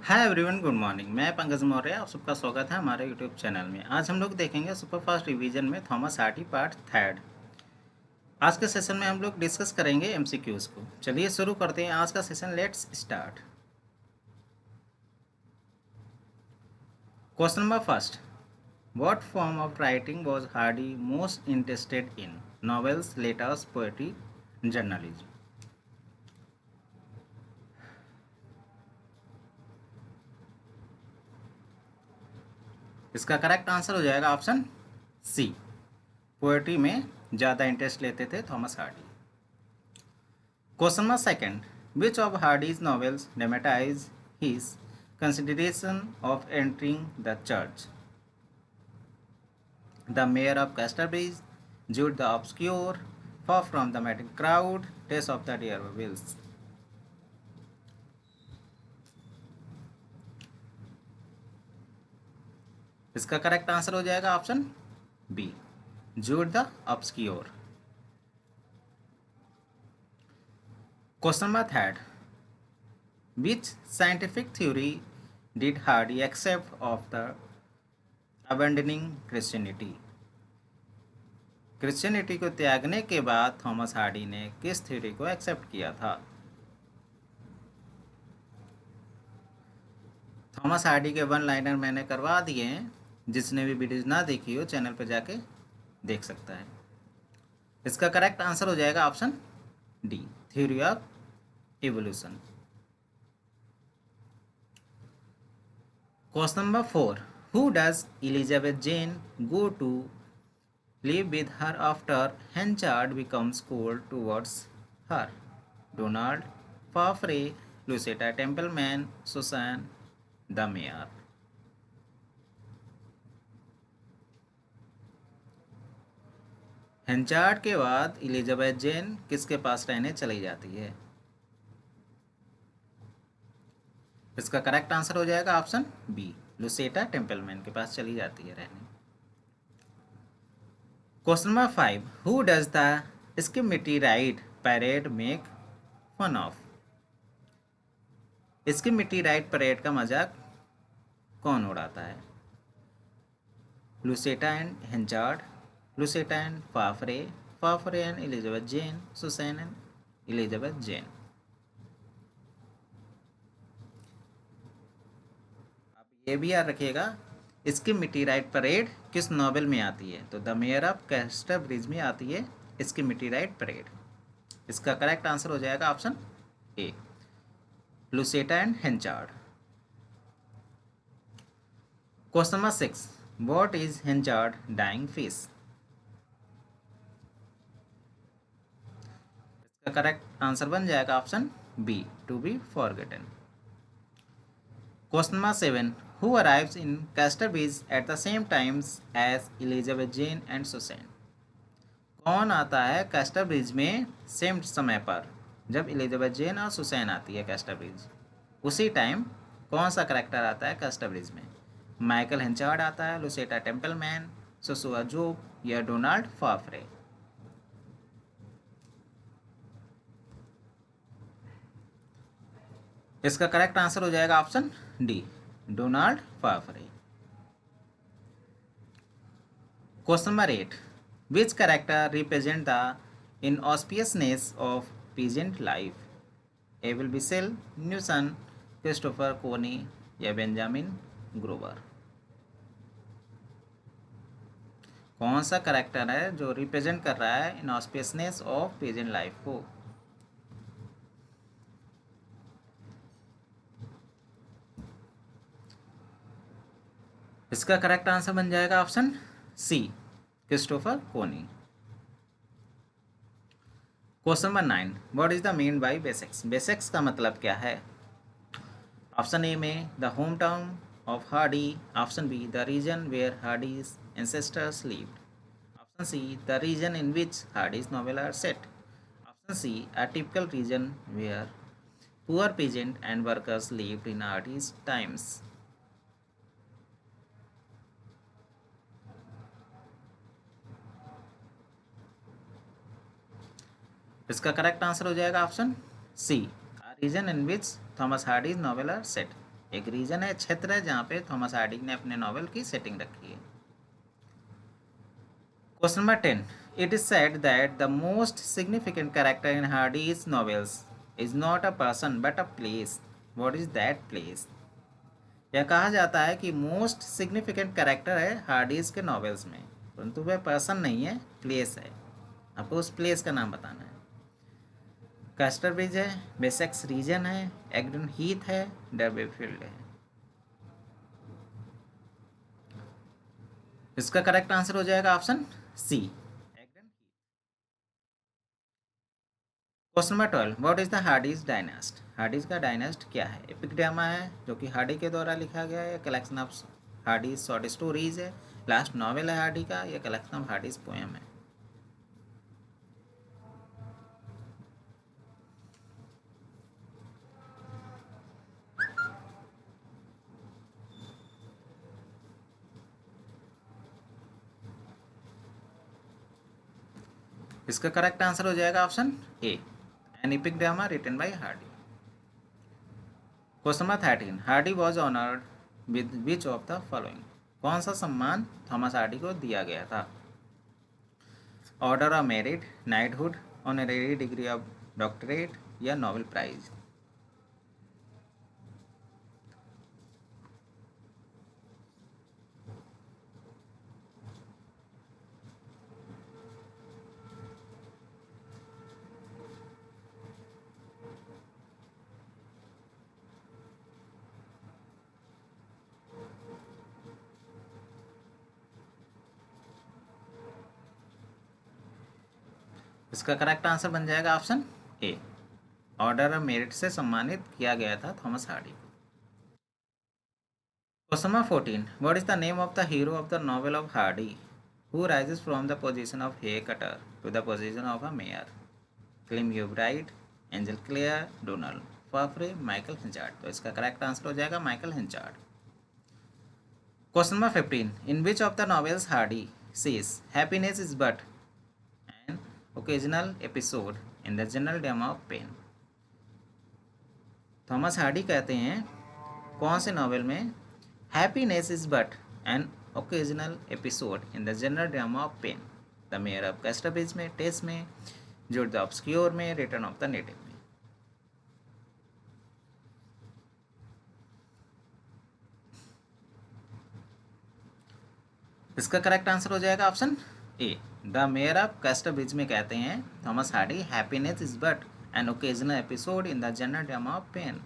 Hi everyone, good morning. मैं पंकज मौर्य, आप सबका स्वागत है हमारे यूट्यूब चैनल में। आज हम लोग देखेंगे सुपरफास्ट रिवीजन में थॉमस हार्डी पार्ट थर्ड। आज के सेशन में हम लोग डिस्कस करेंगे एमसीक्यूज को। चलिए शुरू करते हैं आज का session. Let's start. Question number first, what form of writing was Hardy most interested in? Novels, letters, poetry, journalism. इसका करेक्ट आंसर हो जाएगा ऑप्शन सी। पोएट्री में ज़्यादा इंटरेस्ट लेते थे Thomas Hardy. Question number second. Which of Hardy's novels dramatize his consideration of entering the church? The Mayor of Casterbridge, Jude the Obscure, Far from the Madding Crowd, Tales of the D'Urbervilles. इसका correct answer हो जाएगा option B, Jude the Obscure. Question number third, which scientific theory did Hardy accept of the abandoning Christianity? Christianity को त्यागने के बाद Thomas Hardy ने किस theory को एक्सेप्ट किया था? थॉमस हार्डी के वन लाइनर मैंने करवा दिए हैं, जिसने भी वीडियोज ना देखी हो चैनल पर जाके देख सकता है। इसका करेक्ट आंसर हो जाएगा option D, theory of evolution. Question number 4, who does Elizabeth Jane go to live with her after Henchard becomes cold towards her? Donald, Fafre, Lucetta Templeman, Susan, the Mayor. हेंचार्ड के बाद Elizabeth जेन किसके पास रहने चली जाती है? इसका करेक्ट आंसर हो जाएगा ऑप्शन बी, लुसेटा टेम्पलमैन के पास चली जाती है रहने। Question number 5, who does the skimmity ride parade make fun of? Skimmity ride parade का मजाक कौन उड़ाता है? Lucetta and Henchard, Lucetta and Farfrae, Farfrae and Elizabeth Jane, Susan and Elizabeth Jane. आप ये भी याद रखिएगा, इसकी मिट्टी राइड परेड किस नॉवेल में आती है? तो द मेयर ऑफ कैस्टरब्रिज में आती है इसकी मिट्टी राइड परेड। इसका करेक्ट आंसर हो जाएगा option A, Lucetta and Henchard. Question number 6, what is Henchard's dying wish? इसका करेक्ट आंसर बन जाएगा option B, to be forgotten. Question number 7, who arrives in Casterbridge at the same times as Elizabeth Jane and Susan? कौन आता है Casterbridge में same समय पर जब एलिजाबेथ जेन और सुसैन आती है कैस्टरब्रिज? उसी टाइम कौन सा करेक्टर आता है कैस्टरब्रिज में? माइकल हेंचार्ड आता है, लुसेटा टेम्पलमैन, सुसुआ जोब या डोनाल्ड फाफरे? इसका करेक्ट आंसर हो जाएगा option D, Donald Farfrae. Question number 8, which character represent the inauspiciousness of peasant life? Abel बिसेल, न्यूसन, क्रिस्टोफर कोनी या बेंजामिन ग्रोवर? कौन सा कैरेक्टर है जो रिप्रेजेंट कर रहा है इनऑस्पियसनेस ऑफ पीजेंट लाइफ को? इसका करेक्ट आंसर बन जाएगा option C, Christopher Coney. Question number 9, what is the mean by Wessex? Wessex का मतलब क्या है? ऑप्शन ए में the home town of Hardy, option B the region where Hardy's ancestors lived, option C the region in which Hardy's novel are set, option C a typical region where poor peasant and workers lived in Hardy's times. इसका correct answer हो जाएगा option C, a reason in which Thomas Hardy's novel are set. एक region है, क्षेत्र है, जहाँ पे Thomas Hardy ने अपने नॉवेल की सेटिंग रखी है। Question number 10, it is said that the most significant character in Hardy's novels is not a person but a place. What is that place? यह कहा जाता है कि मोस्ट सिग्निफिकेंट कैरेक्टर है हार्डीज के नॉवेल्स में, परंतु वह पर्सन नहीं है, प्लेस है। आपको उस प्लेस का नाम बताना है। कैस्टर ब्रिज है, बेसेक्स रीजन है, एग्डन हीथ है, डर्बीफील्ड है। इसका करेक्ट आंसर हो जाएगा option C, Egdon Heath. Question number 12, what is the Hardy's Dynasts? Hardy's का डायनेस्ट क्या है? एपिक ड्रामा है जो कि हार्डी के द्वारा लिखा गया है, collection of Hardy's short stories है, लास्ट नॉवेल है हार्डी का, या कलेक्शन ऑफ हार्डीज पोएम है? इसका करेक्ट आंसर हो जाएगा option A, an epic drama written by Hardy. Question number 13, Hardy was honoured with which of the following? कौन सा सम्मान थॉमस हार्डी को दिया गया था? Order of Merit, knighthood, honorary degree of doctorate, या नोबेल प्राइज? इसका करेक्ट आंसर बन जाएगा option A, Order of Merit से सम्मानित किया गया था थॉमस हार्डी को। Question number 14, what is the name of the hero of the novel of Hardy who rises from the position of hair cutter to the position of a mayor? Clym Yeobright, Angel Clare, Donald Farfrae, Michael Henchard? तो इसका correct answer हो जाएगा Michael Henchard. Question number 15, in which of the novels Hardy says happiness is but an occasional episode in the general drama of pain? Thomas Hardy कहते हैं कौन से novel में happiness is but an occasional episode in the general drama of pain? The mayor of Casterbridge में, Tess में, Jude the Obscure में, return of the native में? इसका करेक्ट आंसर हो जाएगा option A, the mayor of Casterbridge में कहते हैं Thomas Hardy happiness is but an occasional episode in the general drama of pain.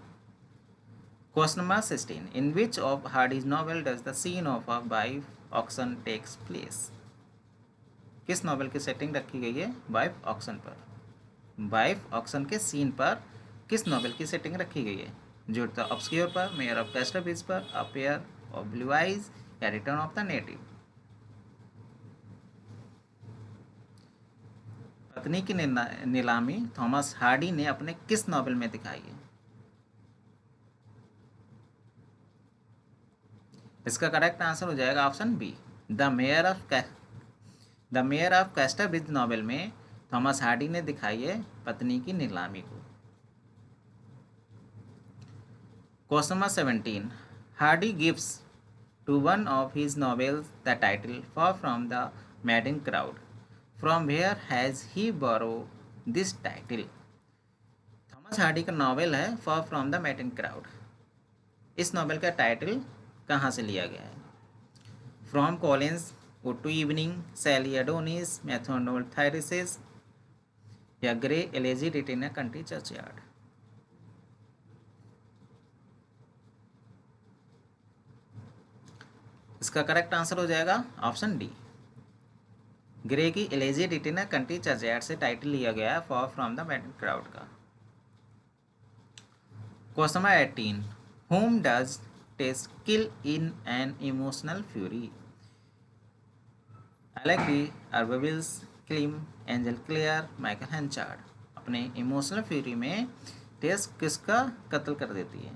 Question number 16, in which of Hardy's novel does the scene of a wife auction takes place? किस novel की setting रखी गई है wife auction पर? Wife auction के scene पर किस novel की सेटिंग रखी गई है? जुड द ऑब्सक्योर पर, मेयर ऑफ कैस्टरब्रिज पर, a pair of blue eyes, या रिटर्न ऑफ द नेटिव? पत्नी की नीलामी थॉमस हार्डी ने अपने किस नॉवेल में दिखाई है? इसका करेक्ट आंसर हो जाएगा option B, the mayor of Casterbridge novel में थॉमस हार्डी ने दिखाई है पत्नी की नीलामी को। Question number 17, Hardy gives to one of his novels the title far from the madding crowd. From where has he borrow this title? Thomas Hardy का novel है far from the madding crowd. इस novel का title कहाँ से लिया गया है? From Collins, ode to evening, Sally Adonis, Matthew Arnold Thyrsis, या Gray elegy written a country churchyard? इसका करेक्ट आंसर हो जाएगा ऑप्शन डी, ग्रे की elegy written a country churchyard से टाइटल लिया गया है far from the madding crowd का। Question number 18, whom does Tess kill in an emotional fury? Alec D, Arboviles, Clym, Angel Clare, Michael Henchard? अपने emotional fury में टेस किसका कत्ल कर देती है?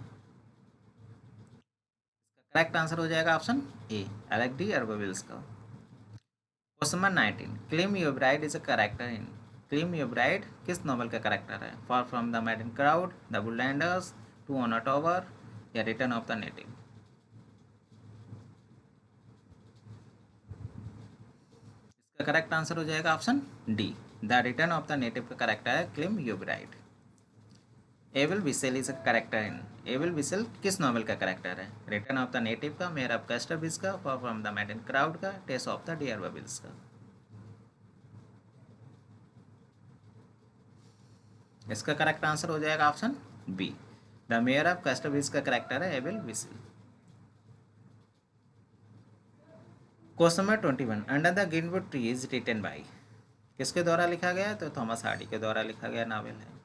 करेक्ट आंसर हो जाएगा option A, Alec d'Urbervilles का। Question number 19, Clym Yeobright is a character in? Clym Yeobright किस नॉवल का कैरेक्टर है? Far from the madding crowd, the Woodlanders, two on a tower, या return of the native? इसका correct answer हो जाएगा option D, the return of the native का correct है Clym Yeobright. Abel Whittle is a character in, Abel Whittle किस novel का character है? Return of the native का, मेयर ऑफ कैस्टरविच का, far from the madding crowd का, Tess of the d'Urbervilles का? इसका करेक्ट आंसर हो जाएगा option B, the mayor of Casterbridge का करेक्टर है Abel Whittle. Question number 21, under the greenwood tree is written by, किसके द्वारा लिखा गया? तो थॉमस हार्डी के द्वारा लिखा गया नावल है।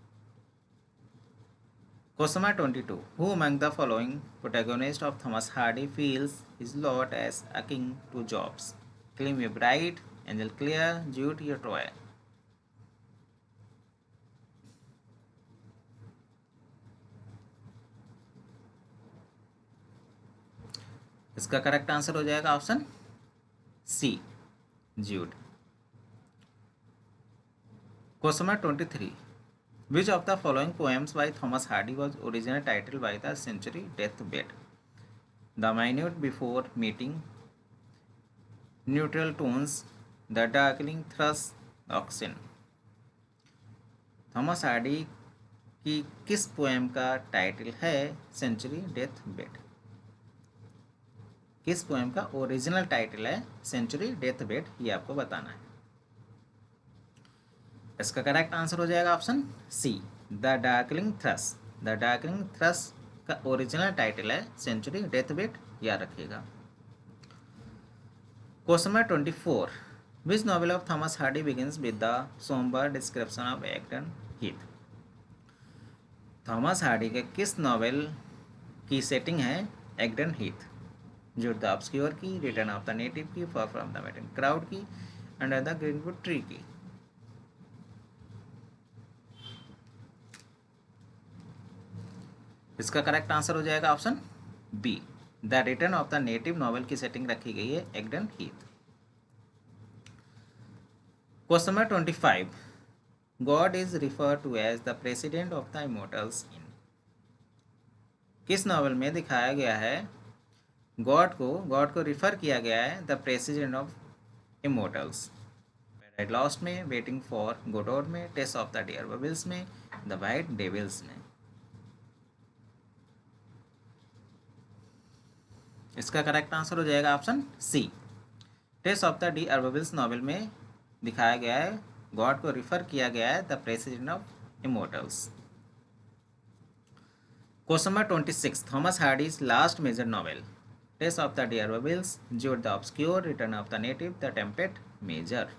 Question number 22, who among the following protagonist of Thomas Hardy feels his lot as akin to Job's? Clym Yeobright, Angel Clare, Jude you Troy? इसका करेक्ट आंसर हो जाएगा option C, Jude. Question number 23, which of the following poems by Thomas Hardy was original title by the century deathbed? The minute before meeting, neutral tones, the darkling thrush, oxen? Thomas Hardy की किस poem का title है century deathbed? किस poem का original title है century deathbed, ये आपको बताना है। इसका करेक्ट आंसर हो जाएगा option C, the darkling thrush. The darkling thrush का ओरिजिनल टाइटल है सेंचुरी डेथ बेड, याद रखिएगा। Question number 24, which novel of Thomas Hardy begins with the sombre description of Egdon Heath? Thomas Hardy के किस novel की setting है Egdon Heath? Jute the obscure की, return of the native की, far from the madding crowd की, under the greenwood tree की? इसका correct answer हो जाएगा option B, the return of the native novel की सेटिंग रखी गई है Egdon Heath. Question number 25, god is refer to as the president of the immortals in, किस नॉवल में दिखाया गया है गॉड को रिफर किया गया है the president of immortals? Paradise lost में, वेटिंग फॉर गोडोड में, टेस्ट ऑफ द डियर बबिल्स में, द वाइट डेविल्स में? इसका करेक्ट आंसर हो जाएगा option C, Tess of the d'Urbervilles novel में दिखाया गया है, गॉड को रिफर किया गया है the president of immortals. Question number 26, Thomas Hardy's last major novel? Tess of the d'Urbervilles, Jude the obscure, return of the native, the Tempest major?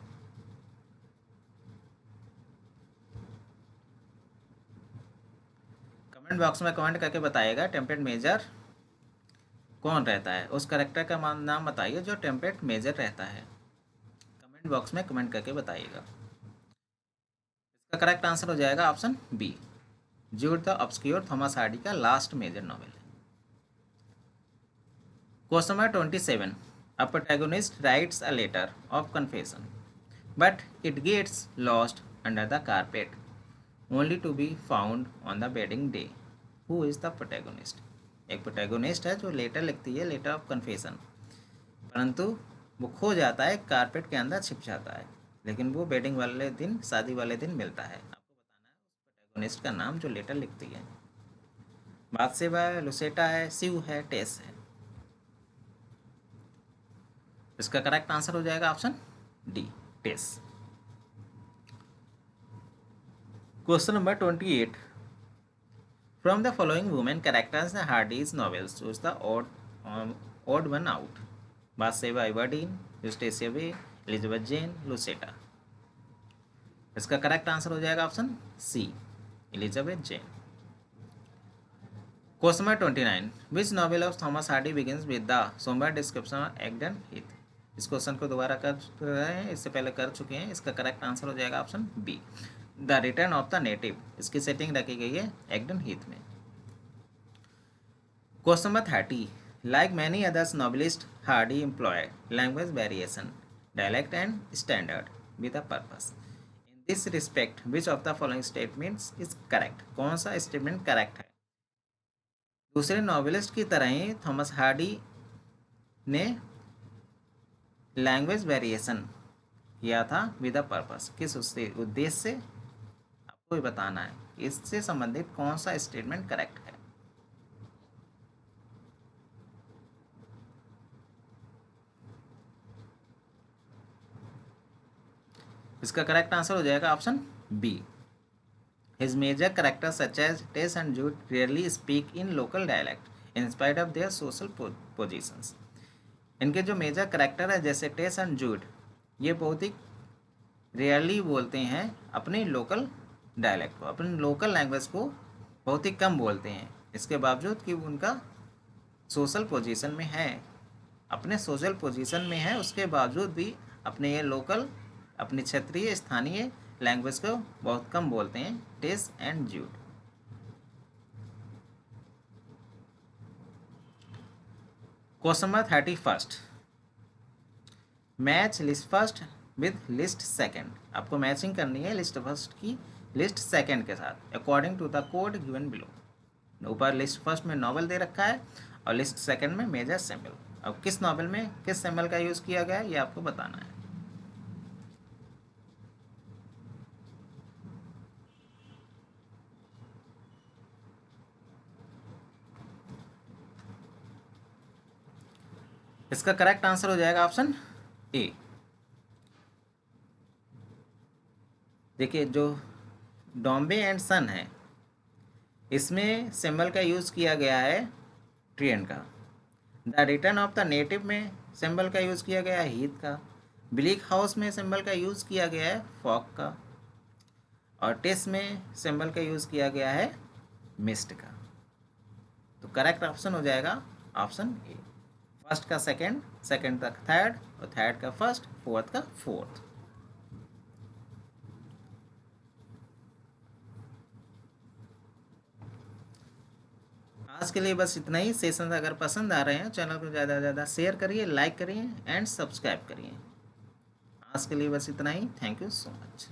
Comment box में comment करके बताइएगा टेम्पेट major कौन रहता है, उस करेक्टर का नाम बताइए जो टेम्पेट मेजर रहता है। कमेंट बॉक्स में कमेंट करके बताइएगा। इसका करेक्ट आंसर हो जाएगा option B, Jude the obscure Thomas Hardy का लास्ट मेजर नॉवल है। Question number 27, a protagonist writes a letter of confession but it gets lost under the carpet only to be found on the wedding day. Who is the protagonist? एक protagonist है जो letter लिखती है, letter of confession, परंतु वो खो जाता है, कारपेट के अंदर छिप जाता है, लेकिन वो वेडिंग वाले दिन, शादी वाले दिन मिलता है। आपको बताना है उस प्रोटैगोनिस्ट का नाम जो लेटर लिखती है। बादशेबा है, लुसेटा है, सिव है, टेस है? इसका करेक्ट आंसर हो जाएगा option D, Tess. Question number 28, from the following women characters the Hardy's novels choose the odd one out? Bathsheba Everdene, Eustacia Vye, Elizabeth Jane, Lucetta? इसका करेक्ट आंसर हो जाएगा option C, Elizabeth Jane. Question number 29, which novel of Thomas Hardy begins with the sombre description of Egdon Heath? इस question को दोबारा कर रहे हैं, इससे पहले कर चुके हैं। इसका करेक्ट आंसर हो जाएगा option B, the return of the native. इसकी सेटिंग रखी गई है एग्डन हीथ में। Question number 30, like many others novelist Hardy employed language variation, dialect and standard with a purpose. In this respect which of the following statements is correct? कौन सा statement correct है? दूसरे novelist की तरह ही Thomas Hardy ने language variation किया था विद अ पर्पस। किस उद्देश्य से, आपको ही बताना है। इससे संबंधित कौन सा स्टेटमेंट करेक्ट है? इसका करेक्ट आंसर हो जाएगा option B. His major characters such as Tess and Jude rarely speak in local dialect in spite of their social positions. इनके जो मेजर करेक्टर है जैसे टेस एंड जूड, ये बहुत ही रेयरली बोलते हैं अपने लोकल डायलेक्ट को, अपने लोकल लैंग्वेज को बहुत ही कम बोलते हैं। इसके बावजूद कि उनका सोशल पोजीशन में है, अपने सोशल पोजीशन में है, उसके बावजूद भी अपने ये लोकल, अपनी क्षेत्रीय स्थानीय लैंग्वेज को बहुत कम बोलते हैं, Tess and Jude. Question number 31, match list first with list second. आपको मैचिंग करनी है लिस्ट फर्स्ट की लिस्ट सेकंड के साथ according to the code given below. ऊपर लिस्ट फर्स्ट में नॉवल दे रखा है और लिस्ट सेकंड में मेजर सिंबल। अब किस नॉवल में किस सिंबल का यूज़ किया गया है ये आपको बताना है। इसका करेक्ट आंसर हो जाएगा ऑप्शन ए। देखिए जो डॉम्बे एंड सन है, इसमें सिंबल का यूज़ किया गया है ट्रेन का। The return of the native में सिंबल का यूज़ किया गया है हीथ का। ब्लीक हाउस में सिंबल का यूज़ किया गया है फॉग का। और टेस्ट में सिंबल का यूज़ किया गया है मिस्ट का। तो करेक्ट ऑप्शन हो जाएगा ऑप्शन ए। फर्स्ट का सेकंड, सेकंड का थर्ड और थर्ड का फर्स्ट, फोर्थ का फोर्थ। आज के लिए बस इतना ही। सेशन अगर पसंद आ रहे हैं चैनल को ज़्यादा से ज़्यादा शेयर करिए, लाइक करिए एंड सब्सक्राइब करिए। आज के लिए बस इतना ही। Thank you so much.